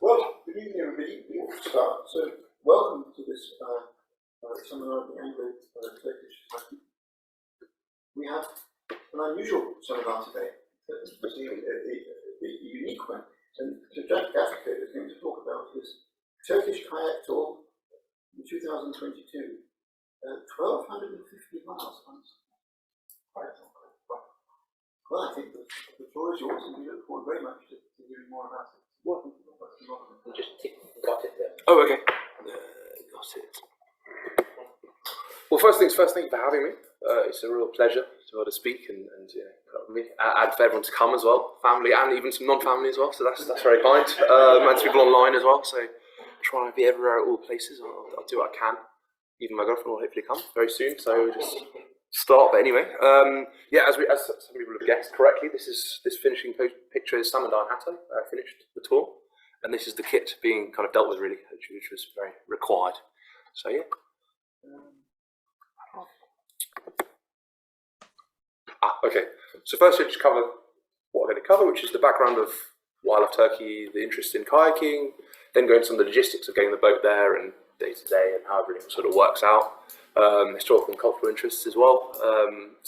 Well, good evening, everybody. We will start. So, welcome to this seminar of the Anglo-Turkish Kayak Tour. We have an unusual seminar today, a unique one. And so Jack Gatacre is going to talk about his Turkish Kayak Tour in 2022. 1,250 miles. Well, I think the floor is yours, and we look forward very much to hearing more about it. Just got it there. Oh, okay. Got it. Well, first things first, thank you for having me. It's a real pleasure to be able to speak and add for everyone to come as well, family and even some non-family as well. So that's very kind. And to people online as well. So trying to be everywhere at all places. I'll do what I can. Even my girlfriend will hopefully come very soon. So we'll just start. But anyway, as some people have guessed correctly, this finishing picture is Samandağ and Hatay. I finished the tour, and this is the kit being kind of dealt with really, which was very required. So yeah. Okay. So first, I'll just cover what I'm going to cover, which is the background of why I love Turkey, the interest in kayaking, then go into some of the logistics of getting the boat there and day to day and how everything sort of works out. Historical and cultural interests as well,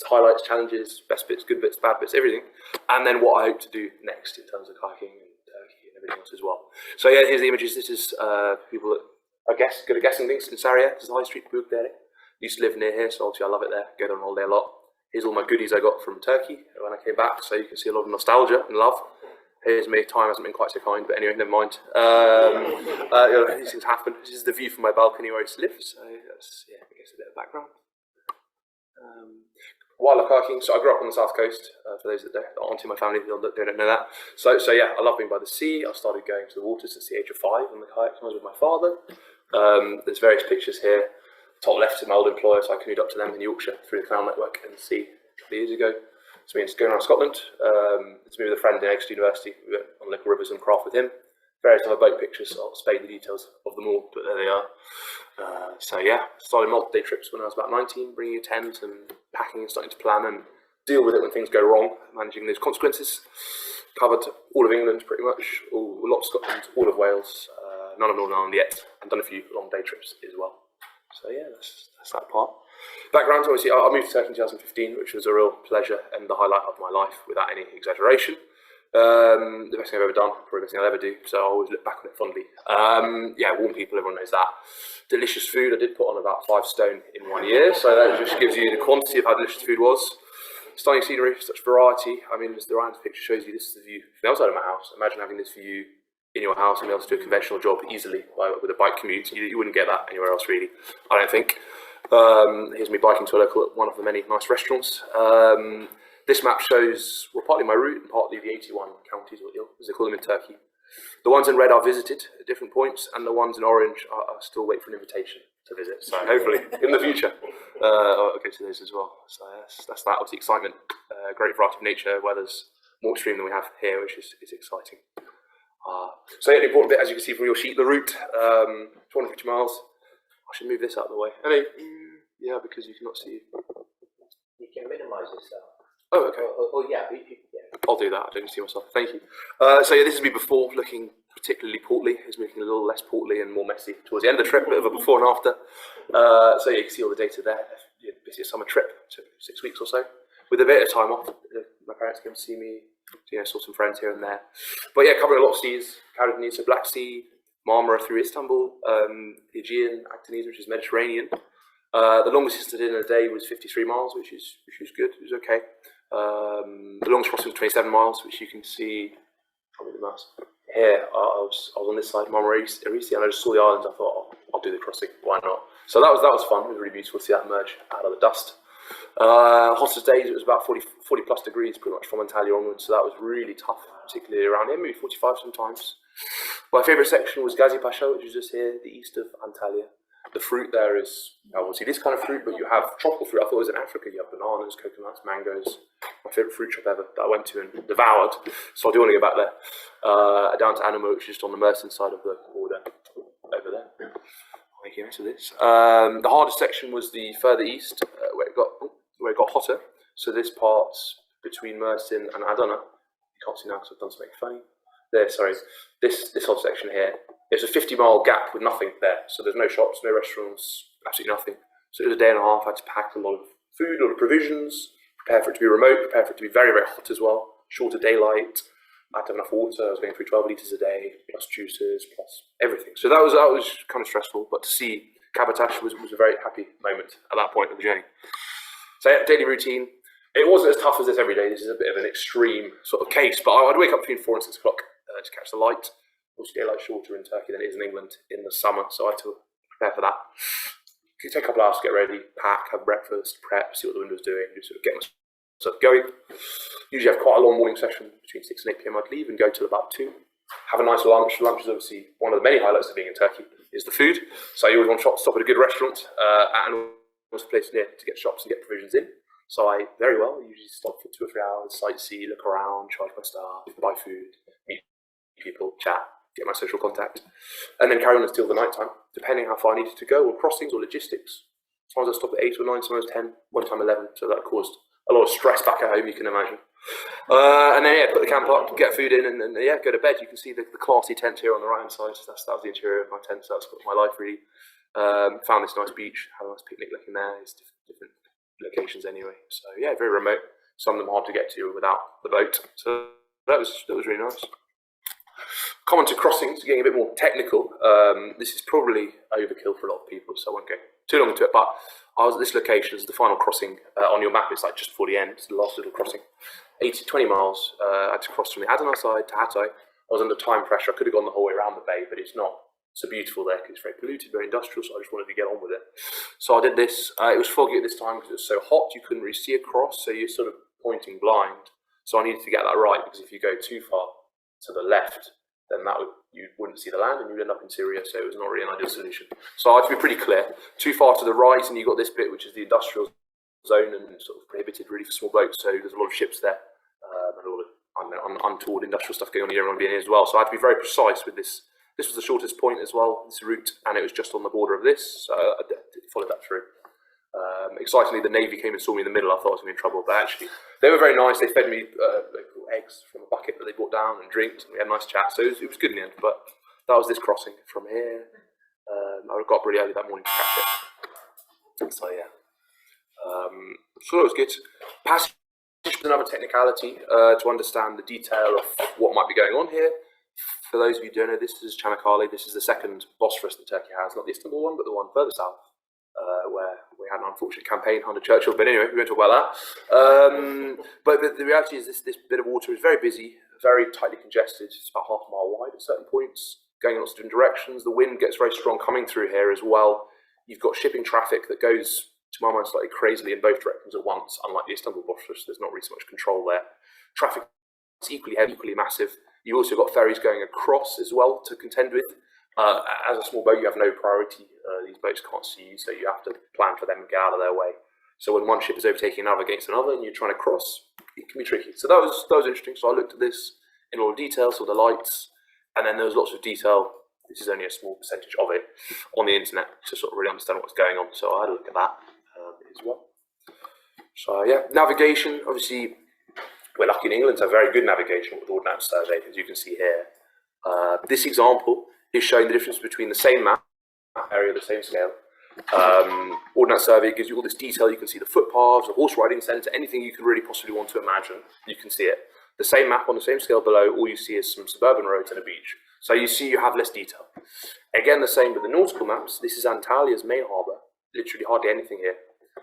highlights, challenges, best bits, good bits, bad bits, everything, and then what I hope to do next in terms of kayaking and Turkey and everything else as well. So yeah, here's the images. This is people that I guess good at guessing things in Sarıyer. This is the high street book there. Used to live near here, so obviously I love it there. Go there on holiday a lot. Here's all my goodies I got from Turkey when I came back, so you can see a lot of nostalgia and love. Here's me. Time hasn't been quite so kind, but anyway, never mind. These things happen. This is the view from my balcony where I used to live, so that's, I guess a bit of background. Wildlife kayaking, so I grew up on the south coast, for those that aren't in my family, they don't know that. So yeah, I love being by the sea. I started going to the water since the age of 5 on the kayak when I was with my father. There's various pictures here. Top left is my old employer, so I canoed up to them in Yorkshire through the Canal Network and the sea a couple of years ago. It's me going around Scotland. It's me with a friend in Exeter University. We went on local rivers and craft with him. Various other boat pictures. I'll spare the details of them all, but there they are. So yeah, started multi-day trips when I was about 19, bringing a tent and packing and starting to plan and deal with it when things go wrong, managing those consequences. Covered all of England pretty much, a lot of Scotland, all of Wales, none of Northern Ireland yet, and done a few long day trips as well. So yeah, that's that part. Background, obviously, I moved to Turkey in 2015, which was a real pleasure and the highlight of my life without any exaggeration. The best thing I've ever done, probably the best thing I'll ever do, so I always look back on it fondly. Warm people, everyone knows that. Delicious food, I did put on about 5 stone in 1 year, so that just gives you the quantity of how delicious food was. Stunning scenery, such variety. I mean, as the right picture shows you, this is the view from the outside of my house. Imagine having this view in your house and be able to do a conventional job easily with a bike commute. You wouldn't get that anywhere else, really, I don't think. Here's me biking to a local, one of the many nice restaurants. This map shows, well, partly my route and partly the 81 counties, as they call them in Turkey. The ones in red are visited at different points, and the ones in orange are still wait for an invitation to visit. So hopefully, in the future, I'll go to those as well. So that's that. Obviously, excitement, great variety of nature, weather's more extreme than we have here, which is exciting. So yeah, the important bit, as you can see from your sheet, the route, 250 miles. I should move this out of the way. Anyway, yeah, because you cannot see. You can minimize this out. Oh, okay. Yeah. I'll do that. I don't see myself. Thank you. So yeah, this is me before, looking particularly portly. It's looking a little less portly and more messy towards the end of the trip, a bit of a before and after. So yeah, you can see all the data there. Basically a summer trip, took 6 weeks or so, with a bit of time off. My parents came to see me. Saw some friends here and there. But yeah, covering a lot of seas, Caledonian, so Black Sea, Marmara through Istanbul, the Aegean, Actonese, which is Mediterranean. The longest distance I did in a day was 53 miles, which is good, it was okay. The longest crossing was 27 miles, which you can see, probably the mouse. Here, I was on this side, Marmara Irisi, and I just saw the islands. I thought, I'll do the crossing, why not? So that was fun. It was really beautiful to see that emerge out of the dust. Hottest days, it was about 40 plus degrees pretty much from Antalya onwards, so that was really tough, particularly around here, maybe 45 sometimes. My favourite section was Gazi Pasha, which is just here, the east of Antalya. The fruit there is, obviously this kind of fruit, but you have tropical fruit. I thought it was in Africa, you have bananas, coconuts, mangoes. My favourite fruit shop ever that I went to and devoured, so I do want to go back there. Down to Anamo, which is just on the Mersin side of the border, over there. Making out of this. The hardest section was the further east, where it got hotter. So this part between Mersin and Adana, you can't see now because I've done something funny. there, sorry, this whole section here. There's a 50-mile gap with nothing there. So there's no shops, no restaurants, absolutely nothing. So it was a day and a half. I had to pack a lot of food, a lot of provisions, prepare for it to be remote, prepare for it to be very, very hot as well, shorter daylight. I had to have enough water. I was going through 12 litres a day, plus juices, plus everything. So that was kind of stressful, but to see Gatacre was a very happy moment at that point of the journey. So yeah, daily routine. It wasn't as tough as this every day. This is a bit of an extreme sort of case, but I'd wake up between 4 and 6 o'clock to catch the light. Obviously, daylight's shorter in Turkey than it is in England in the summer, so I had to prepare for that. It take a couple of hours to get ready, pack, have breakfast, prep, see what the wind was doing, just sort of get myself going. Usually have quite a long morning session between 6 and 8 p.m. I'd leave and go till about 2. Have a nice lunch. Lunch is obviously one of the many highlights of being in Turkey, is the food. So you always want to stop at a good restaurant and always a place near to get shops and get provisions in. So I usually stop for 2 or 3 hours, sightsee, look around, charge my staff, buy food, meet people, chat, get my social contact, and then carry on until the night time, depending how far I needed to go, or crossings or logistics. Sometimes I stop at 8 or 9, sometimes 10, one time 11, so that caused a lot of stress back at home, you can imagine. And then put the camp up, get food in, and then go to bed. You can see the classy tent here on the right hand side. That was the interior of my tent, so that's my life really. Found this nice beach, had a nice picnic looking there. It's different locations anyway, so yeah, very remote. Some of them hard to get to without the boat, so that was really nice. Common to crossings, getting a bit more technical. This is probably overkill for a lot of people, so I won't go too long into it, but I was at this location as the final crossing on your map. It's like just before the end, it's the last little crossing. 20 miles. I had to cross from the Adana side to Hatay. I was under time pressure. I could have gone the whole way around the bay, but it's not so beautiful there because it's very polluted, very industrial, so I just wanted to get on with it. So I did this. It was foggy at this time because it was so hot, you couldn't really see across, so you're sort of pointing blind. So I needed to get that right, because if you go too far to the left, then you wouldn't see the land and you'd end up in Syria, so it was not really an ideal solution. So I had to be pretty clear. Too far to the right, and you've got this bit, which is the industrial zone and sort of prohibited really for small boats, so there's a lot of ships there, and a lot of untoward industrial stuff going on here and being as well. So I had to be very precise with this. This was the shortest point as well, this route, and it was just on the border of this, so I followed that through. Excitingly, the Navy came and saw me in the middle. I thought I was going to be in trouble, but actually, they were very nice. They fed me eggs from a bucket that they brought down and drinks, and we had a nice chat, so it was good in the end. But that was this crossing from here. I got up really early that morning to catch it. So yeah. So it was good. Passage was another technicality to understand the detail of what might be going on here. For those of you who don't know, this is Çanakkale. This is the second Bosphorus that Turkey has, not the Istanbul one, but the one further south, where we had an unfortunate campaign under Churchill. But anyway, we won't talk about that. But the reality is this bit of water is very busy, very tightly congested. It's about half a mile wide at certain points, going in lots of different directions. The wind gets very strong coming through here as well. You've got shipping traffic that goes, to my mind, slightly crazily in both directions at once. Unlike the Istanbul Bosphorus, there's not really so much control there. Traffic is equally heavy, equally massive. You've also got ferries going across as well to contend with. As a small boat, you have no priority. These boats can't see you, so you have to plan for them and get out of their way. So when one ship is overtaking another against another and you're trying to cross, it can be tricky. So that was interesting. So I looked at this in a lot of detail, saw the lights, and then there was lots of detail. This is only a small percentage of it on the internet to sort of really understand what's going on. So I had a look at that as well. So yeah, navigation, obviously, we're lucky in England to have very good navigation with Ordnance Survey, as you can see here. This example is showing the difference between the same map area, the same scale. Ordnance Survey gives you all this detail. You can see the footpaths, the horse riding centre, anything you could really possibly want to imagine, you can see it. The same map on the same scale below, all you see is some suburban roads and a beach. So you see you have less detail. Again, the same with the nautical maps. This is Antalya's main harbour, literally hardly anything here.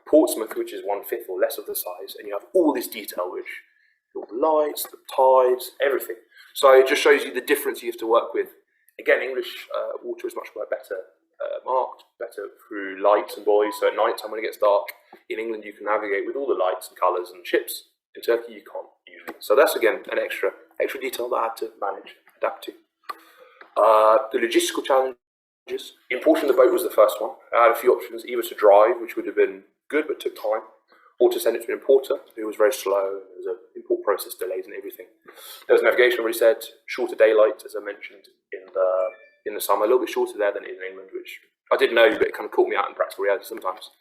Portsmouth, which is 1/5 or less of the size, and you have all this detail, which all the lights, the tides, everything. So it just shows you the difference you have to work with. Again, English water is much more better marked, better through lights and buoys. So at night time when it gets dark, in England you can navigate with all the lights and colours and ships. In Turkey you can't usually. So that's again an extra detail that I had to manage, adapt to. The logistical challenges. Importing the boat was the first one. I had a few options, either to drive, which would have been good but took time, or to send it to an importer, who was very slow. There was an import process delays and everything. There was navigation, already said, shorter daylight, as I mentioned, in the summer, a little bit shorter there than it is in England, which I did know, but it kind of caught me out in practical reality sometimes.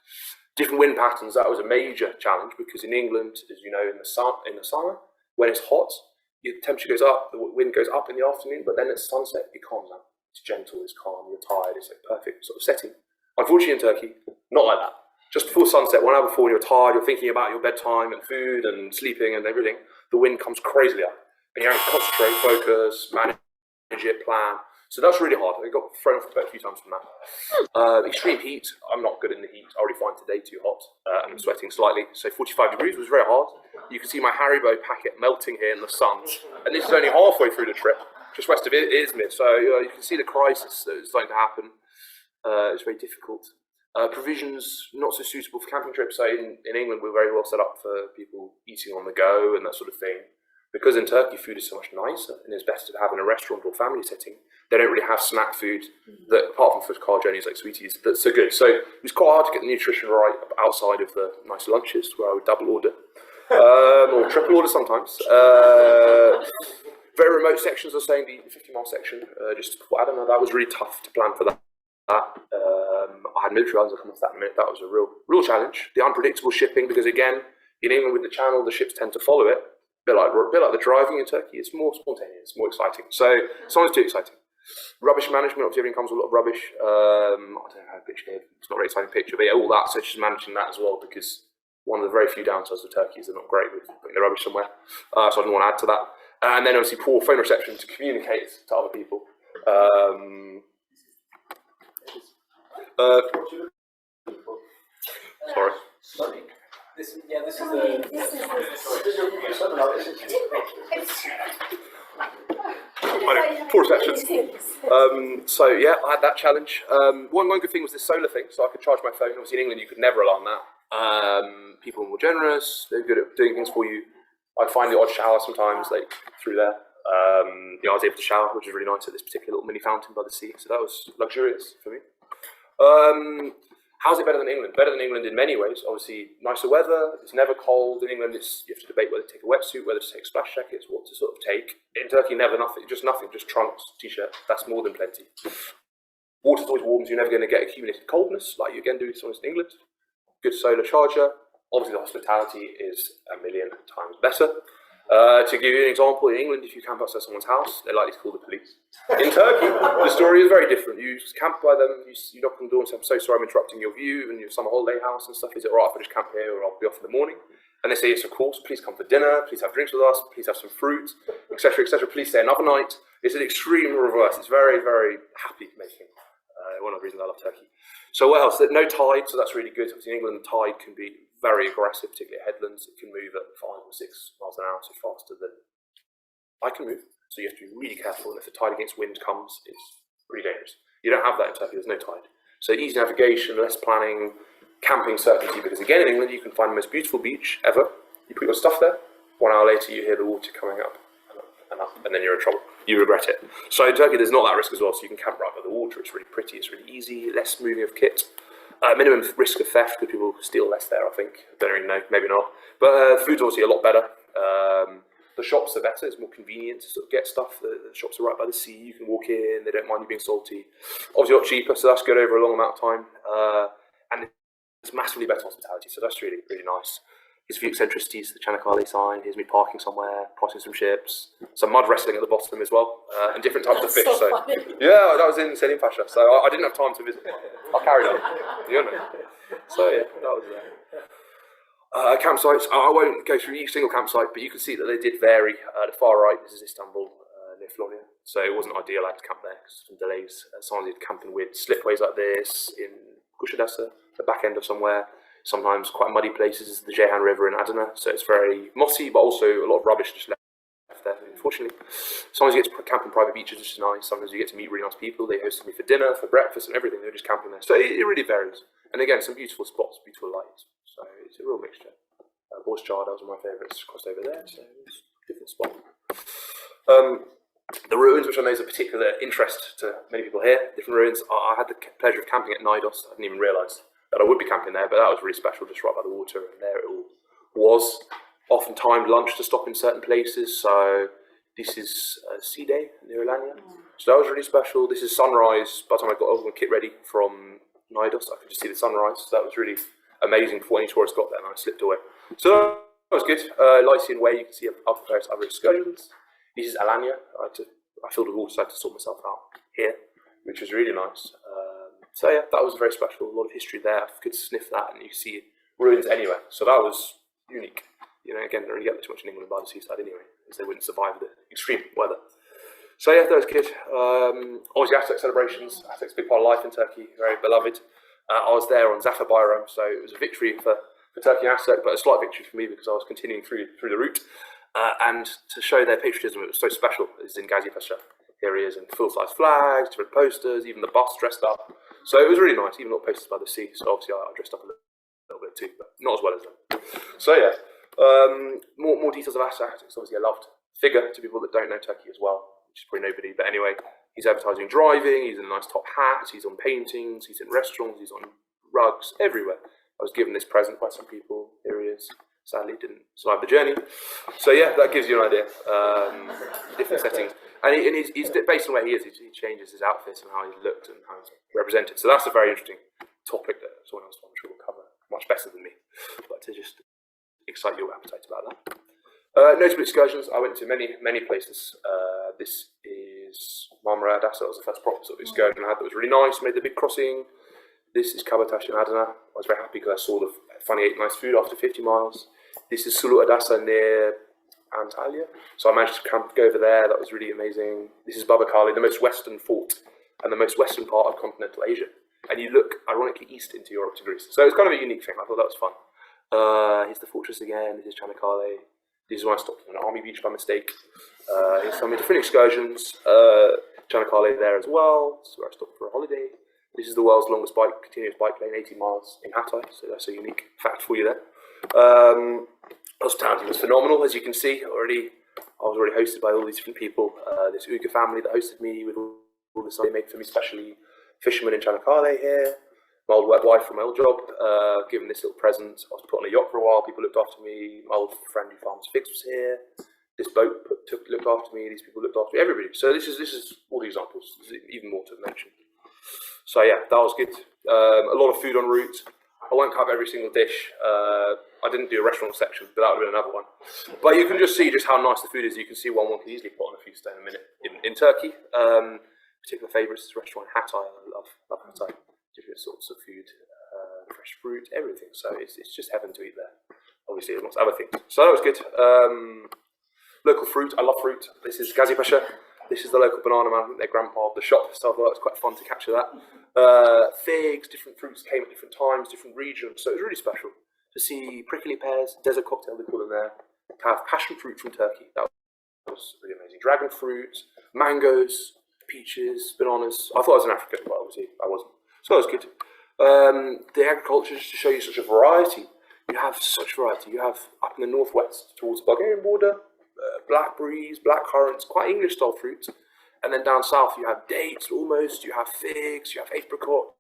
Different wind patterns, that was a major challenge, because in England, as you know, in the summer, when it's hot, your temperature goes up, the wind goes up in the afternoon, but then at sunset it calms down. It's gentle, it's calm, you're tired, it's like perfect sort of setting. Unfortunately in Turkey, not like that. Just before sunset, 1 hour before, when you're tired, you're thinking about your bedtime and food and sleeping and everything, the wind comes crazily up. And you have to concentrate, focus, manage it, plan. So that's really hard. I got thrown off the boat a few times from that. Extreme heat, I'm not good in the heat. I already find today too hot. I'm sweating slightly. So 45 degrees was very hard. You can see my Haribo packet melting here in the sun. And this is only halfway through the trip, just west of Izmir. So you can see the crisis that is starting to happen. It's very difficult. Provisions, not so suitable for camping trips. So in England, we're very well set up for people eating on the go and that sort of thing. Because in Turkey, food is so much nicer and it's better to have in a restaurant or family setting. They don't really have snack food that, apart from for car journeys like sweeties, that's so good. So it was quite hard to get the nutrition right outside of the nice lunches where I would double order or triple order sometimes. Very remote sections, I was saying, the 50-mile section, just I don't know, that was really tough to plan for that. I had military islands, I'll come off that in a minute. That was a real challenge. The unpredictable shipping, because again, in England with the channel, the ships tend to follow it. A bit like the driving in Turkey, it's more spontaneous, more exciting. So it's not too exciting. Rubbish management, obviously everything comes with a lot of rubbish. I don't know how a picture gave, it's not a very exciting picture, but yeah, all that, so it's just managing that as well, because one of the very few downsides of Turkey is they're not great with putting the rubbish somewhere. So I didn't want to add to that. And then obviously poor phone reception to communicate to other people. Sorry. This is the. Poor reception. So yeah, I had that challenge. One good thing was this solar thing, so I could charge my phone. Obviously in England you could never rely on that. People are more generous, they're good at doing things for you. I'd find the odd shower sometimes, like through there. I was able to shower, which was really nice at this particular little mini fountain by the sea, so that was luxurious for me. How's it better than England? Better than England in many ways. Obviously, nicer weather. It's never cold. In England, you have to debate whether to take a wetsuit, whether to take splash jackets, what to sort of take. In Turkey, never nothing. Just trunks, t-shirt. That's more than plenty. Water's always warm, so you're never going to get accumulated coldness like you again do in England. Good solar charger. Obviously, the hospitality is a million times better. To give you an example, in England, if you camp outside someone's house, they're likely to call the police. In Turkey, the story is very different. You just camp by them, you knock on the door and say, I'm so sorry I'm interrupting your view and your summer holiday house and stuff. Is it all right if I just camp here or I'll be off in the morning? And they say, yes, of course, please come for dinner, please have drinks with us, please have some fruit, etc., etc. Please stay another night. It's an extreme reverse. It's very, very happy making. One of the reasons I love Turkey. So what else? No tide, so that's really good. In England, the tide can be very aggressive, particularly at headlands. It can move at 5 or 6 miles an hour, so faster than I can move. So you have to be really careful, and if the tide against wind comes, it's pretty dangerous. You don't have that in Turkey, there's no tide. So easy navigation, less planning, camping certainty, because again in England you can find the most beautiful beach ever. You put your stuff there, 1 hour later you hear the water coming up and up, and then you're in trouble. You regret it. So in Turkey there's not that risk as well, so you can camp right by the water. It's really pretty, it's really easy, less moving of kit. Minimum risk of theft, because people steal less there, I think. Don't really know, maybe not. But food's obviously a lot better. The shops are better, it's more convenient to sort of get stuff. The shops are right by the sea, you can walk in, they don't mind you being salty. Obviously a lot cheaper, so that's good over a long amount of time. And it's massively better hospitality, so that's really, really nice. Here's a few eccentricities, the Çanakkale sign, here's me parking somewhere, crossing some ships, some mud wrestling at the bottom as well, and different types of fish. So yeah, that was in Selim Pasha, so I didn't have time to visit. I carried on, you know. So yeah, that was campsites. I won't go through each single campsite, but you can see that they did vary. The far right, this is Istanbul, near Florida, so it wasn't ideal. I had to camp there because of some delays. Sometimes you'd camp in weird slipways like this in Kuşadası, the back end of somewhere. Sometimes quite muddy places, the Ceyhan River in Adana, so it's very mossy, but also a lot of rubbish just left there, unfortunately. Sometimes you get to camp on private beaches, which is nice. Sometimes you get to meet really nice people. They hosted me for dinner, for breakfast, and everything. They're just camping there. So it really varies. And again, some beautiful spots, beautiful lights. So it's a real mixture. Boys Child, that was one of my favourites, crossed over there. So it's a different spot. The ruins, which I know is of particular interest to many people here, different ruins. I had the pleasure of camping at Knidos. I didn't even realise that I would be camping there, but that was really special, just right by the water, and there it all was. Often timed lunch to stop in certain places, so this is Side near Alanya. So that was really special. This is sunrise. By the time I got all my kit ready from Knidos, I could just see the sunrise. So that was really amazing before any tourists got there, and I slipped away. So that was good. Lycian Way, you can see various other excursions. This is Alanya. I filled with water, so I had to sort myself out here, which was really nice. So yeah, that was very special. A lot of history there. I could sniff that, and you see ruins anywhere. So that was unique. You know, again, don't really get too much in England by the seaside anyway, because they wouldn't survive the extreme weather. So yeah, that was good. Obviously, Aztec celebrations. Aztec's a big part of life in Turkey, very beloved. I was there on Zafer Bayram, so it was a victory for Turkey and Aztec, but a slight victory for me because I was continuing through the route. And to show their patriotism, it was so special. It's in Gazi Pasha. Here he is in full-size flags, different posters, even the bus dressed up. So it was really nice, even little posters by the sea. So obviously I dressed up a little bit too, but not as well as them. So yeah, more details of Aztec. It's obviously a loved figure to people that don't know Turkey as well, which is probably nobody. But anyway, he's advertising driving, he's in a nice top hat, he's on paintings, he's in restaurants, he's on rugs, everywhere. I was given this present by some people. Here he is. Sadly, didn't survive the journey. So yeah, that gives you an idea. Different settings. And he's based on where he is, he changes his outfit and how he's looked and how he's represented. So that's a very interesting topic that someone else I'm sure will cover much better than me. But to just excite your appetite about that. Notable excursions, I went to many places. This is Marmara Adasa. That was the first proper sort of excursion I had that was really nice, made the big crossing. This is Kabatash in Adana. I was very happy because I saw the funny ate nice food after 50 miles. This is Sulu Adasa near Antalya. So I managed to go over there. That was really amazing. This is Babakali, the most western fort and the most western part of continental Asia. And you look, ironically, east into Europe to Greece. So it's kind of a unique thing. I thought that was fun. Here's the fortress again. This is Çanakkale. This is when I stopped on an army beach by mistake. Here's some different excursions. Çanakkale there as well. This is where I stopped for a holiday. This is the world's longest continuous bike lane, 18 miles in Hatay. So that's a unique fact for you there. Hospitality was phenomenal, as you can see already. I was already hosted by all these different people. This Uga family that hosted me with all the stuff they made for me, especially fishermen in Çanakkale here. My old wife from my old job, given this little present. I was put on a yacht for a while, people looked after me. My old friend who farms figs was here. This boat looked after me, these people looked after me, everybody. So this is all the examples, there's even more to mention. So yeah, that was good. A lot of food en route. I won't cover every single dish. I didn't do a restaurant section, but that would have been another one. But you can just see just how nice the food is. You can see one can easily put on a few stone a minute. In Turkey, particular favourites is a restaurant in Hatay. I love Hatay. Different sorts of food, fresh fruit, everything. So it's just heaven to eat there. Obviously, there's lots of other things. So that was good. Local fruit. I love fruit. This is Gazi Pasha. This is the local banana man. I think their grandpa of the shop. So I thought it was quite fun to capture that. Figs, different fruits came at different times, different regions. So it was really special to see prickly pears, desert cocktail they call them there. To have passion fruit from Turkey. That was really amazing. Dragon fruit, mangoes, peaches, bananas. I thought I was in Africa, but obviously I wasn't. So that was good. The agriculture, just to show you such a variety. You have such variety. You have up in the northwest towards the Bulgarian border, blackberries, black currants, quite English style fruits. And then down south you have dates almost, you have figs, you have apricots,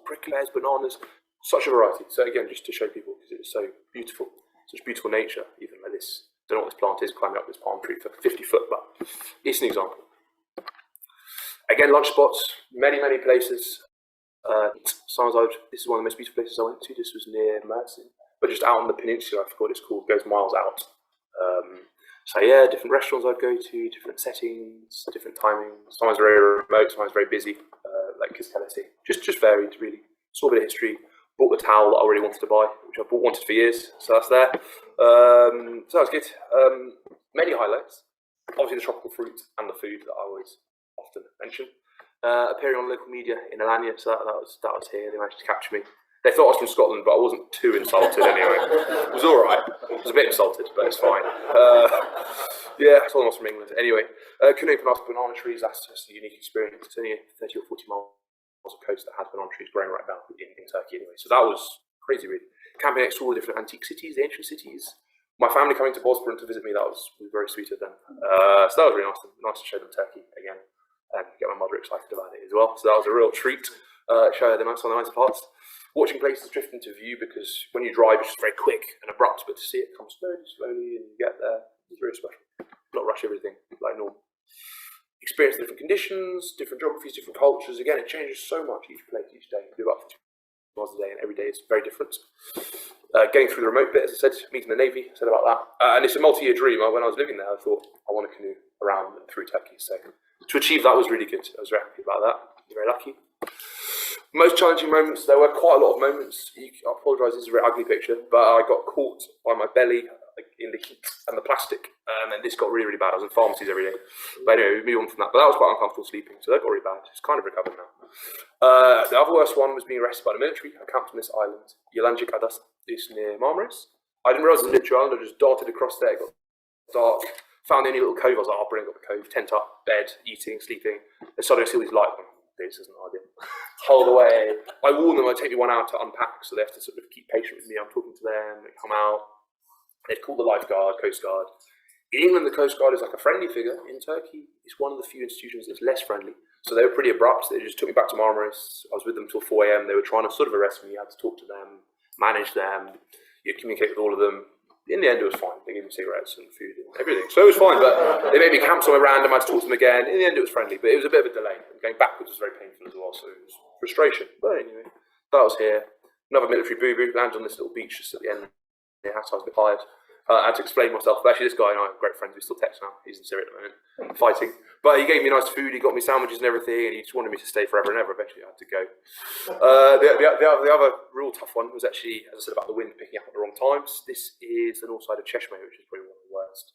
prickly pears, bananas. Such a variety. So again, just to show people, because it was so beautiful, such beautiful nature, even like this. Don't know what this plant is, climbing up this palm tree for 50 foot, but it's an example. Again, lunch spots, many places. This is one of the most beautiful places I went to. This was near Mersin, but just out on the peninsula. I forgot what it's called. It goes miles out. So yeah, different restaurants I'd go to, different settings, different timings. Sometimes very remote, sometimes very busy, like Kizkalesi. Just varied really. Saw a bit of history. Bought the towel that I already wanted to buy, which I wanted for years. So that's there. So that was good. Many highlights. Obviously the tropical fruit and the food that I always often mention. Appearing on local media in Alanya, so that was here. They managed to capture me. They thought I was from Scotland, but I wasn't too insulted anyway. It was all right. I was a bit insulted, but it's fine. Yeah, I thought I was from England. Anyway, couldn't even ask banana trees. That's just a unique experience. It's only 30 or 40 miles of coast that has banana trees growing right now in Turkey anyway. So that was crazy, really. Camping next to all the different antique cities, the ancient cities. My family coming to Bosburn to visit me, that was very sweet of them. So that was really nice to show them Turkey again. And get my mother excited about it as well. So that was a real treat. Show her some of the nice parts. Watching places drift into view, because when you drive it's just very quick and abrupt, but to see it come slowly and you get there, it's very special. Not rush everything like normal. Experience different conditions, different geographies, different cultures. Again, it changes so much each place, each day. You do about 50 miles a day and every day is very different. Getting through the remote bit, as I said, meeting the Navy, I said about that. And it's a multi-year dream. When I was living there, I thought, I want to canoe around and through Turkey. So to achieve that was really good. I was very happy about that. Very lucky. Most challenging moments, there were quite a lot of moments. I apologise, this is a very ugly picture, but I got caught by my belly in the heat and the plastic, and this got really, really bad. I was in pharmacies every day. But anyway, we move on from that. But that was quite uncomfortable sleeping, so that got really bad. It's kind of recovered now. The other worst one was being arrested by the military. I camped on this island, Jack Gatacre, it's near Marmaris. I didn't realise it was a military island. I just darted across there, got dark, found the only little cove. I was like, oh, brilliant, got the cove, tent up, bed, eating, sleeping. And suddenly I see all these lights. This isn't ideal. Hold away. I warn them, it'd take me 1 hour to unpack, so they have to sort of keep patient with me. I'm talking to them, they come out. They've called the lifeguard, Coast Guard. In England, the Coast Guard is like a friendly figure. In Turkey, it's one of the few institutions that's less friendly. So they were pretty abrupt. They just took me back to Marmaris. I was with them till 4 a.m. They were trying to sort of arrest me. You had to talk to them, manage them, you communicate with all of them. In the end, it was fine. They gave me cigarettes and food and everything. So it was fine, but they made me camp somewhere random. I had to talk to them again. In the end, it was friendly, but it was a bit of a delay. And going backwards was very painful as well, so it was frustration. But anyway, that was here. Another military boo-boo. Landed on this little beach just at the end. I was a bit tired. I had to explain myself. But actually, this guy and I are great friends. We still text now. He's in Syria at the moment, fighting. But he gave me nice food. He got me sandwiches and everything, and he just wanted me to stay forever and ever. Eventually, I had to go. The other real tough one was actually, as I said, about the wind picking up at the wrong times. This is the north side of Cheshire, which is probably one of the worst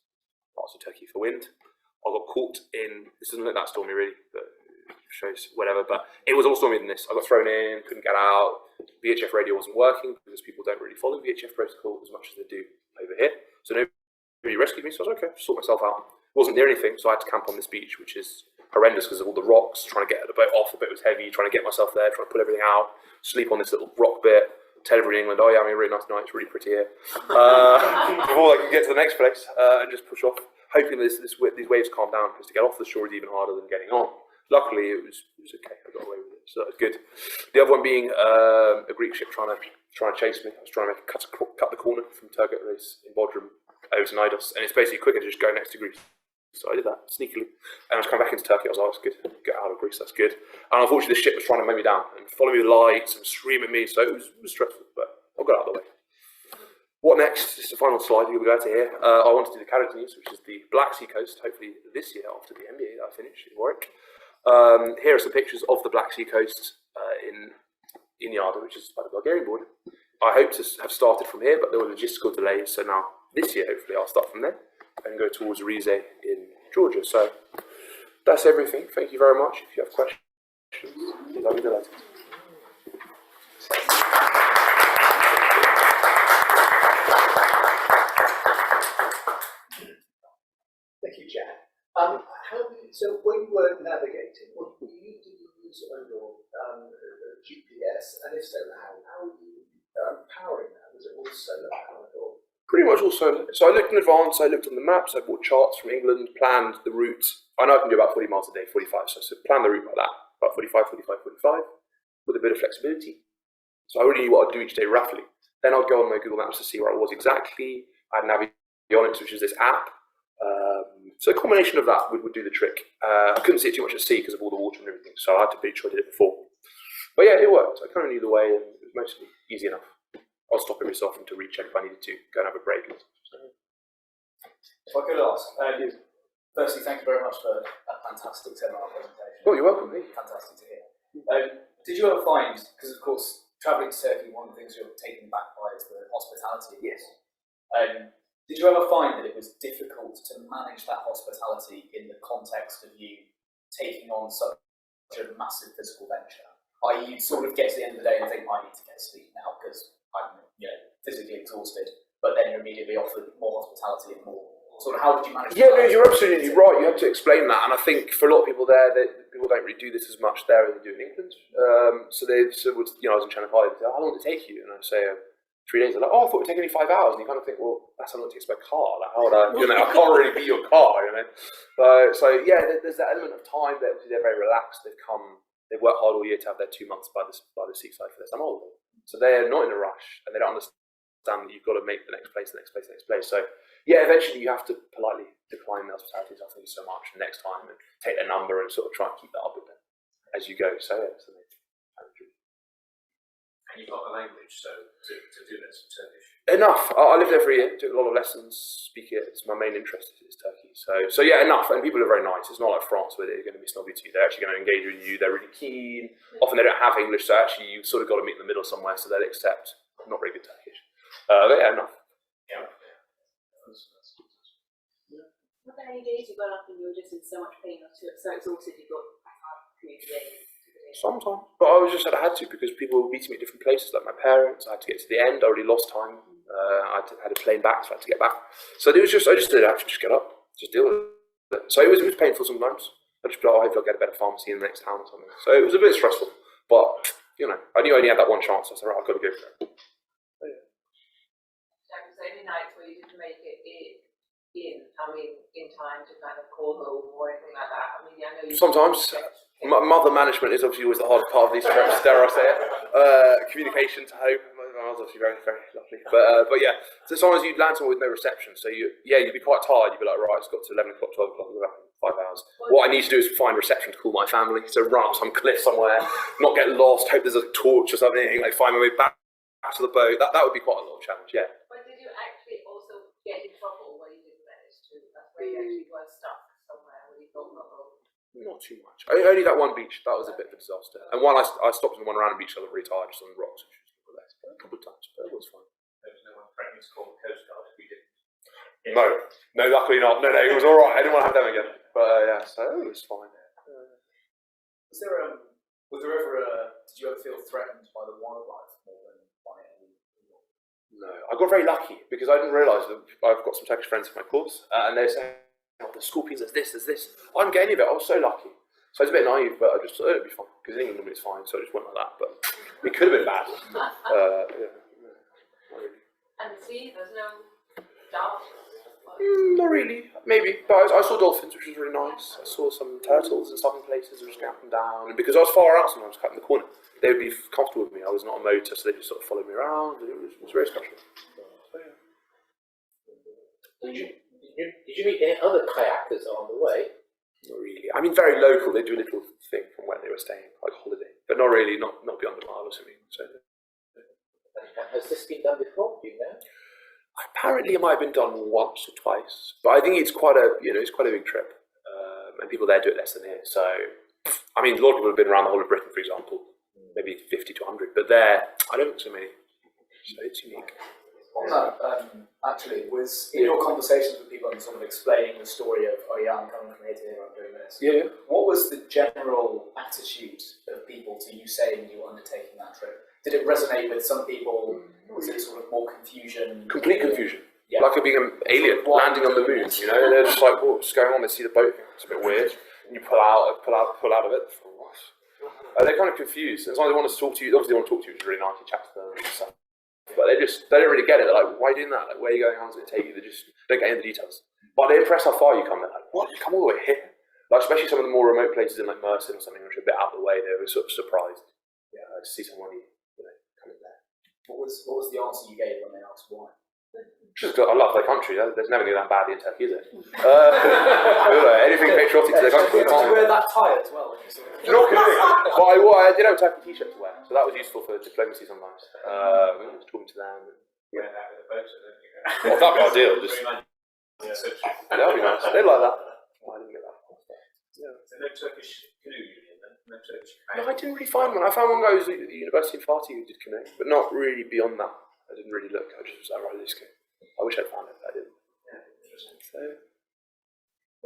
parts of Turkey for wind. I got caught in. This doesn't look that stormy, really, but it shows whatever. But it was all stormier than this. I got thrown in, couldn't get out. VHF radio wasn't working because people don't really follow VHF protocol as much as they do over here. So nobody rescued me, so I was okay, sort myself out. Wasn't near anything, so I had to camp on this beach, which is horrendous because of all the rocks, trying to get the boat off. The boat was heavy, trying to get myself there, trying to pull everything out, sleep on this little rock bit, tell everybody in England, oh yeah, I'm having a really nice night, it's really pretty here. Before I could get to the next place and just push off, hoping these waves calm down, because to get off the shore is even harder than getting on. Luckily, it was okay, I got away with it, so that was good. The other one being a Greek ship trying to chase me. I was trying to cut the corner from Turgut Reis in Bodrum over to Knidos, and it's basically quicker to just go next to Greece. So I did that sneakily, and I was coming back into Turkey. I was like, that's good, get out of Greece, that's good. And unfortunately, the ship was trying to mow me down and follow me with lights and scream at me, so it was stressful, but I got out of the way. What next? This is the final slide you'll be glad to hear. I want to do the Caribbean, which is the Black Sea coast, hopefully this year after the MBA that I finished in Warwick. Here are some pictures of the Black Sea coast in Inyarda, which is by the Bulgarian border. I hope to have started from here, but there were logistical delays, so now this year hopefully I'll start from there and go towards Rize in Georgia. So that's everything. Thank you very much. If you have questions, please, I'll be delighted. Thank you, Jack. So when you were navigating, what did you use on your GPS? And if so, how were you powering that? Was it all solar powered or? Pretty much all solar. So I looked in advance, I looked on the maps, I bought charts from England, planned the route. I know I can do about 40 miles a day, 45, so plan the route like that, about 45, with a bit of flexibility. So I already knew what I'd do each day roughly. Then I'd go on my Google Maps to see where I was exactly. I had Navionics, which is this app. So a combination of that would do the trick. I couldn't see it too much at sea because of all the water and everything, so I had to be sure I did it before. But yeah, it worked. I kind of knew the way, and it was mostly easy enough. I'll stop every so often to recheck if I needed to go and have a break. If I could ask, firstly, thank you very much for that fantastic seminar presentation. Oh, you're welcome. Fantastic to hear. Did you ever find, because of course, travelling to Turkey, one of the things you're taken back by is the hospitality. Yes. Did you ever find that it was difficult to manage that hospitality in the context of you taking on such a massive physical venture? I.e., you sort of get to the end of the day and think, I need to get sleep now because I'm physically exhausted, but then you're immediately offered more hospitality and more. Sort of, how did you manage? Yeah, no, you're absolutely right. You have to explain that, and I think for a lot of people there, people don't really do this as much there as they do in England. So I was in Channel 5. They say, how long did it take you? And I'd say 3 days. They're like, oh, I thought it would take only 5 hours. And you kind of think, well, that's how long it takes by car. Like, how would I? I can't really be your car. So yeah, there's that element of time that obviously they're very relaxed. They've worked hard all year to have their 2 months by the seaside for their summer holiday. So they're not in a rush, and they don't understand that you've got to make the next place. So yeah, eventually you have to politely decline the hospitality. I think so much next time, and take their number and sort of try and keep that up with them as you go. So yeah, it's amazing. And you've got the language, so to do this in Turkish. Enough. I lived there for a year, took a lot of lessons, speak it. It's my main interest is Turkey. So yeah, enough. And people are very nice. It's not like France where they're going to be snobby to you. They're actually going to engage with you. They're really keen. Often they don't have English, so actually you've sort of got to meet in the middle somewhere. So they'll accept not very good Turkish. But yeah, enough. Yeah. Were there any days you got up and you were just in so much pain or so exhausted you got, I can't do today? Sometimes, but I was just said I had to because people were meeting me at different places, like my parents. I had to get to the end. I already lost time. I had a plane back, so I had to get back. So it was just, I just did have to just get up, just deal with it. So it was painful sometimes. I just thought, oh, hopefully I'll get a better pharmacy in the next town or something. So it was a bit stressful, but you know, I knew I only had that one chance. So I said, right, I've got to go for it. Jack, was there any nights where you didn't make it in time to kind of call home or anything like that? I mean, I know you Sometimes. Mother management is obviously always the hard part of these trips, dare I say it. Communication to home. My mother's obviously very, very lovely. But yeah, so sometimes you'd land somewhere with no reception. So you'd be quite tired. You'd be like, right, it's got to 11 o'clock, 12 o'clock, we're back in 5 hours. What I need to do is find reception to call my family. So run up some cliff somewhere, not get lost, hope there's a torch or something, like find my way back to the boat. That would be quite a lot of challenge, yeah. But did you actually also get in trouble where you didn't manage to? That's where you actually were stuck somewhere where you thought, Not too much. Only that one beach, that was a bit of a disaster. And one I stopped in one random beach, I got really tired, just on the rocks, which was more or less, but a couple of times, but it was fine. There was no one threatening to call the Coast Guard if we didn't. No, luckily not. No, it was alright, I didn't want to have them again. But yeah, so it was fine. Was there ever did you ever feel threatened by the wildlife more than by any? No, I got very lucky because I didn't realise that I've got some Turkish friends in my course, and they're saying, oh, the scorpions, there's this. I didn't get any of it, I was so lucky. So I was a bit naive, but I just thought it'd be fine, because in England it's fine, so I just went like that, but it could have been bad. Not really. and see, there's no doubt. Not really, maybe, but I saw dolphins, which was really nice. I saw some turtles and stuff in places, just going up and down, and because I was far out sometimes, cut in the corner, they would be comfortable with me. I was not a motor, so they just sort of followed me around, and it was very special. So, yeah. Did you meet any other kayakers on the way? Not really. I mean, very local. They do a little thing from where they were staying, like holiday, but not really, not beyond a mile or something. So, Has this been done before? Do you know? apparently, it might have been done once or twice, but I think it's quite a big trip, and people there do it less than here. So, I mean, a lot of people have been around the whole of Britain, for example, maybe 50 to 100, but there, I don't think so many. So it's unique. On that, actually, was in your conversations with people and sort of explaining the story of, oh yeah, I'm coming from here to here, I'm doing this. Yeah. What was the general attitude of people to you saying you were undertaking that trip? Did it resonate with some people? Was it sort of more confusion? Complete confusion. Yeah. Like being an alien landing on the moon, you know? They're just like, what's going on? They see the boat, it's a bit weird. And you pull out of it. They're kind of confused. And sometimes they want to talk to you, obviously they want to talk to you, which is really nice, you chat to them and stuff. But they don't really get it. They're like, why are you doing that? Like, where are you going? How does it take you? They just don't get into the details. But they're impressed how far you come. They're like, what? You come all the way here? Like, especially some of the more remote places in like Mersin or something, which are a bit out of the way, they were sort of surprised. Yeah, to see someone, coming there. What was the answer you gave when they asked why? Just I love their country. There's never anything that badly in Turkey, is it? Anything patriotic to their country. Did you wear that tie as well? Not kidding. But I did have a Turkey t-shirt to wear, so that was useful for diplomacy sometimes. Talking to them. Yeah, that with a boat, don't you? Well, that'd be ideal. Just that'd be nice. They'd like that. Oh, I didn't get that. Yeah. So no Turkish canoe union then? No Turkish No, I didn't really find one. I found one guy who was at the university in Fatih who did canoe, but not really beyond that. I didn't really look. I just was like, right, this canoe. I wish I'd found it, but I didn't. Yeah, interesting. So,